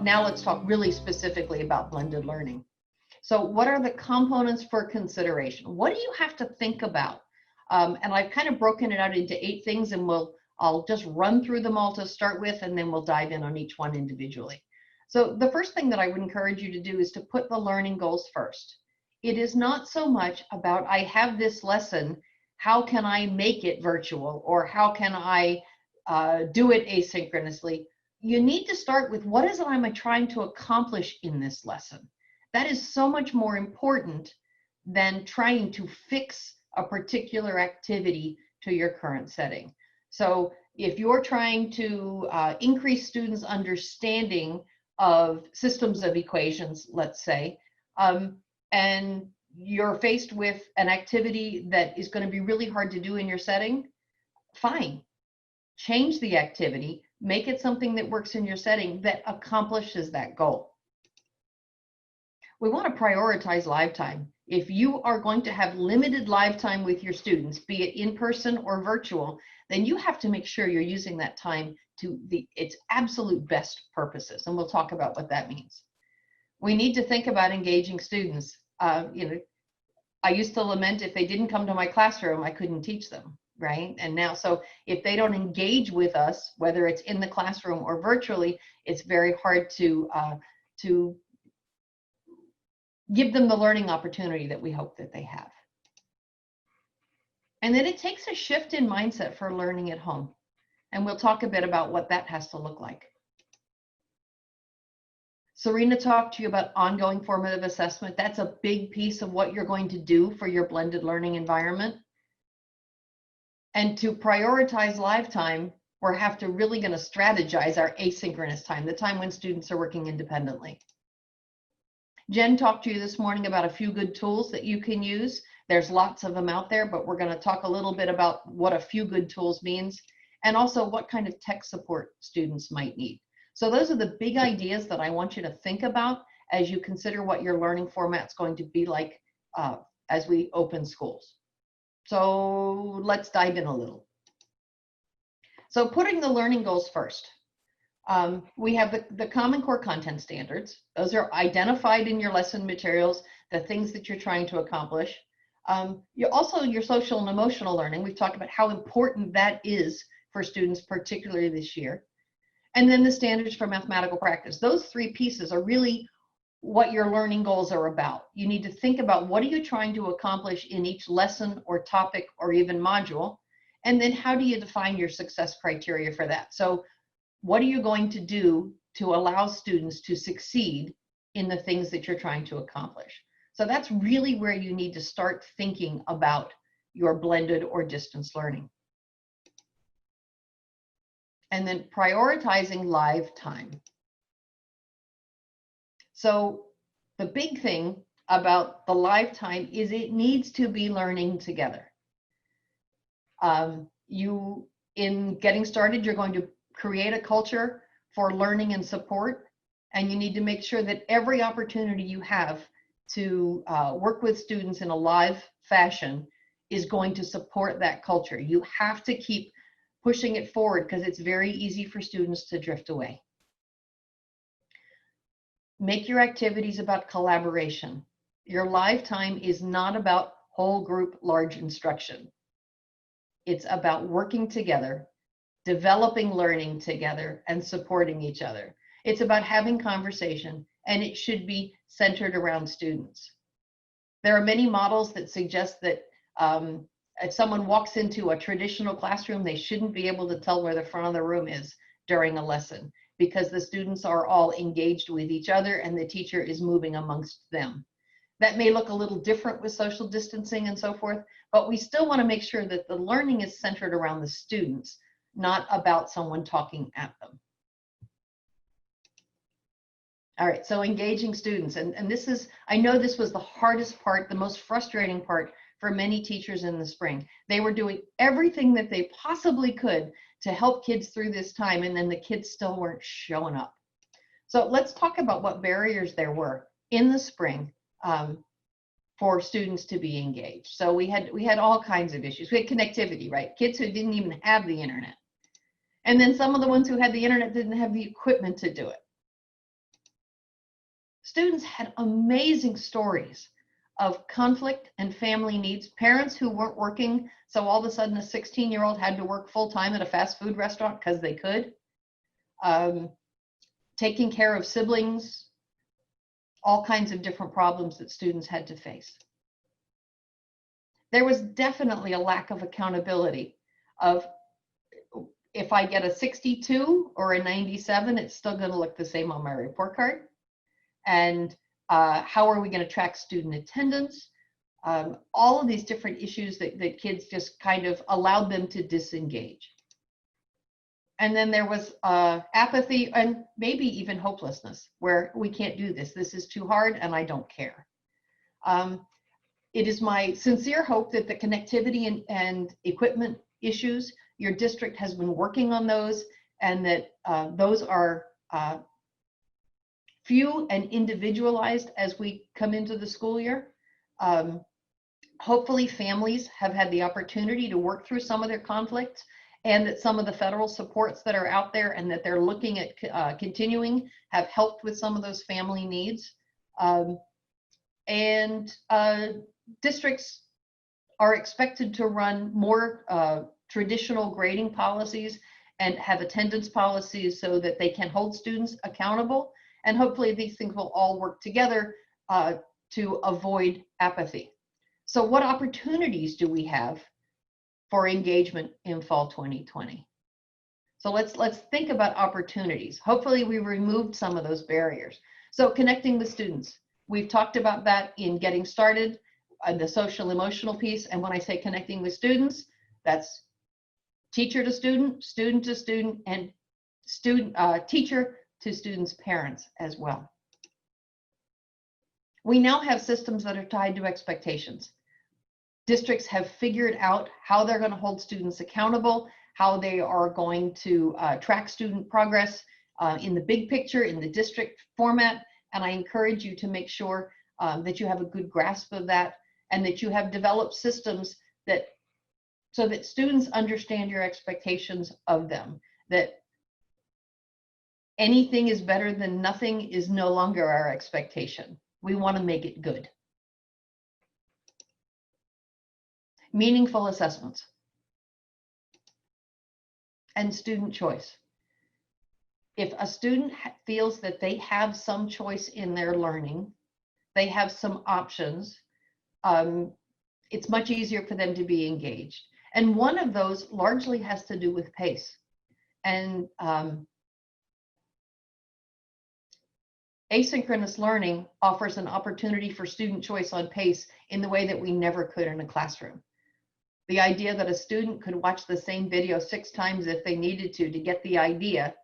Now let's talk really specifically about blended learning. So what are the components for consideration? What do you have to think about? And I've kind of broken it out into 8 things, and I'll just run through them all to start with, and then we'll dive in on each one individually. So the first thing that I would encourage you to do is to put the learning goals first. It is not so much about, I have this lesson, how can I make it virtual, or how can I do it asynchronously? You need to start with, what is it I'm trying to accomplish in this lesson? That is so much more important than trying to fix a particular activity to your current setting. So if you're trying to increase students' understanding of systems of equations, let's say, and you're faced with an activity that is going to be really hard to do in your setting, fine. Change the activity, make it something that works in your setting that accomplishes that goal. We want to prioritize live time. If you are going to have limited live time with your students, be it in person or virtual, then you have to make sure you're using that time to its absolute best purposes. And we'll talk about what that means. We need to think about engaging students. I used to lament if they didn't come to my classroom, I couldn't teach them, right? And now, so if they don't engage with us, whether it's in the classroom or virtually, it's very hard to give them the learning opportunity that we hope that they have. And then it takes a shift in mindset for learning at home. And we'll talk a bit about what that has to look like. Serena talked to you about ongoing formative assessment. That's a big piece of what you're going to do for your blended learning environment. And to prioritize live time, we're really going to strategize our asynchronous time, the time when students are working independently. Jen talked to you this morning about a few good tools that you can use. There's lots of them out there, but we're going to talk a little bit about what a few good tools means, and also what kind of tech support students might need. So those are the big ideas that I want you to think about as you consider what your learning format's going to be like as we open schools. So let's dive in a little. So putting the learning goals first. We have the Common Core content standards. Those are identified in your lesson materials, the things that you're trying to accomplish. Also your social and emotional learning. We've talked about how important that is for students, particularly this year. And then the standards for mathematical practice. Those 3 pieces are really what your learning goals are about. You need to think about, what are you trying to accomplish in each lesson or topic or even module? And then how do you define your success criteria for that? So what are you going to do to allow students to succeed in the things that you're trying to accomplish? So that's really where you need to start thinking about your blended or distance learning. And then prioritizing live time. So the big thing about the live time is it needs to be learning together. In getting started, you're going to create a culture for learning and support, and you need to make sure that every opportunity you have to work with students in a live fashion is going to support that culture. You have to keep pushing it forward, because it's very easy for students to drift away. Make your activities about collaboration. Your live time is not about whole group large instruction. It's about working together, developing learning together, and supporting each other. It's about having conversation, and it should be centered around students. There are many models that suggest that if someone walks into a traditional classroom, they shouldn't be able to tell where the front of the room is during a lesson, because the students are all engaged with each other and the teacher is moving amongst them. That may look a little different with social distancing and so forth, but we still want to make sure that the learning is centered around the students, not about someone talking at them. All right, so engaging students, and this is, I know this was the hardest part, the most frustrating part for many teachers in the spring. They were doing everything that they possibly could to help kids through this time, and then the kids still weren't showing up. So let's talk about what barriers there were in the spring for students to be engaged. So we had all kinds of issues. We had connectivity, right? Kids who didn't even have the internet. And then some of the ones who had the internet didn't have the equipment to do it. Students had amazing stories of conflict and family needs, parents who weren't working, so all of a sudden a 16-year-old had to work full-time at a fast food restaurant because they could, taking care of siblings, all kinds of different problems that students had to face. There was definitely a lack of accountability of, if I get a 62 or a 97, it's still going to look the same on my report card. And how are we going to track student attendance? All of these different issues that kids just kind of allowed them to disengage. And then there was apathy and maybe even hopelessness, where we can't do this. This is too hard and I don't care. It is my sincere hope that the connectivity and equipment issues, your district has been working on those, and that those are few and individualized as we come into the school year. Hopefully families have had the opportunity to work through some of their conflicts, and that some of the federal supports that are out there and that they're looking at continuing have helped with some of those family needs. Districts are expected to run more traditional grading policies and have attendance policies so that they can hold students accountable. And hopefully these things will all work together to avoid apathy. So what opportunities do we have for engagement in fall 2020? So let's think about opportunities. Hopefully we removed some of those barriers. So connecting with students. We've talked about that in getting started, the social emotional piece. And when I say connecting with students, that's teacher to student, student to student, and teacher to students' parents as well. We now have systems that are tied to expectations. Districts have figured out how they're going to hold students accountable, how they are going to track student progress in the big picture, in the district format. And I encourage you to make sure that you have a good grasp of that, and that you have developed systems so that students understand your expectations of them, that anything is better than nothing is no longer our expectation. We want to make it good. Meaningful assessments and student choice. If a student feels that they have some choice in their learning, they have some options, it's much easier for them to be engaged. And one of those largely has to do with pace. And asynchronous learning offers an opportunity for student choice on pace in the way that we never could in a classroom. The idea that a student could watch the same video 6 times if they needed to get the idea,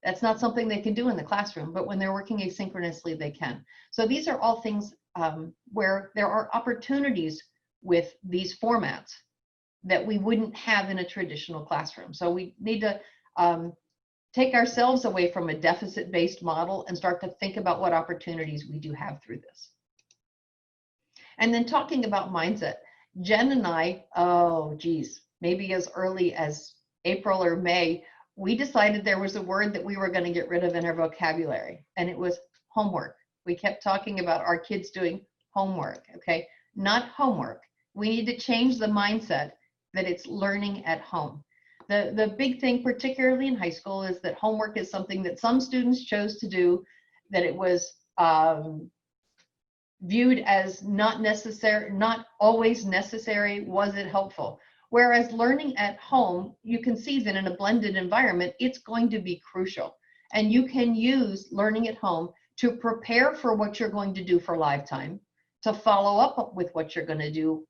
that's not something they can do in the classroom, but when they're working asynchronously, they can. So these are all things where there are opportunities with these formats that we wouldn't have in a traditional classroom. So we need to take ourselves away from a deficit-based model and start to think about what opportunities we do have through this. And then talking about mindset, Jen and I, maybe as early as April or May, we decided there was a word that we were going to get rid of in our vocabulary, and it was homework. We kept talking about our kids doing homework, okay? Not homework. We need to change the mindset that it's learning at home. The big thing, particularly in high school, is that homework is something that some students chose to do, that it was viewed as not necessary, not always necessary. Was it helpful? Whereas learning at home, you can see that in a blended environment, it's going to be crucial. And you can use learning at home to prepare for what you're going to do for Lifetime, to follow up with what you're going to do,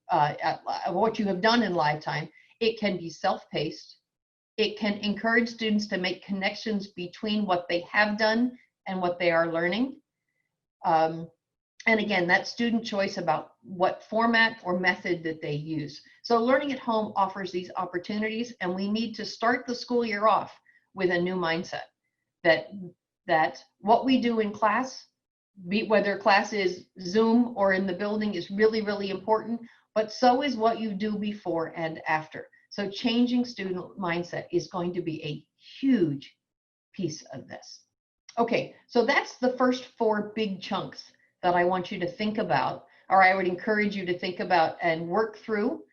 what you have done in Lifetime. It can be self-paced. It can encourage students to make connections between what they have done and what they are learning. And again, that's student choice about what format or method that they use. So learning at home offers these opportunities, and we need to start the school year off with a new mindset that what we do in class, whether class is Zoom or in the building, is really, really important, but so is what you do before and after. So changing student mindset is going to be a huge piece of this. Okay, so that's the first four big chunks that I want you to think about, or I would encourage you to think about and work through.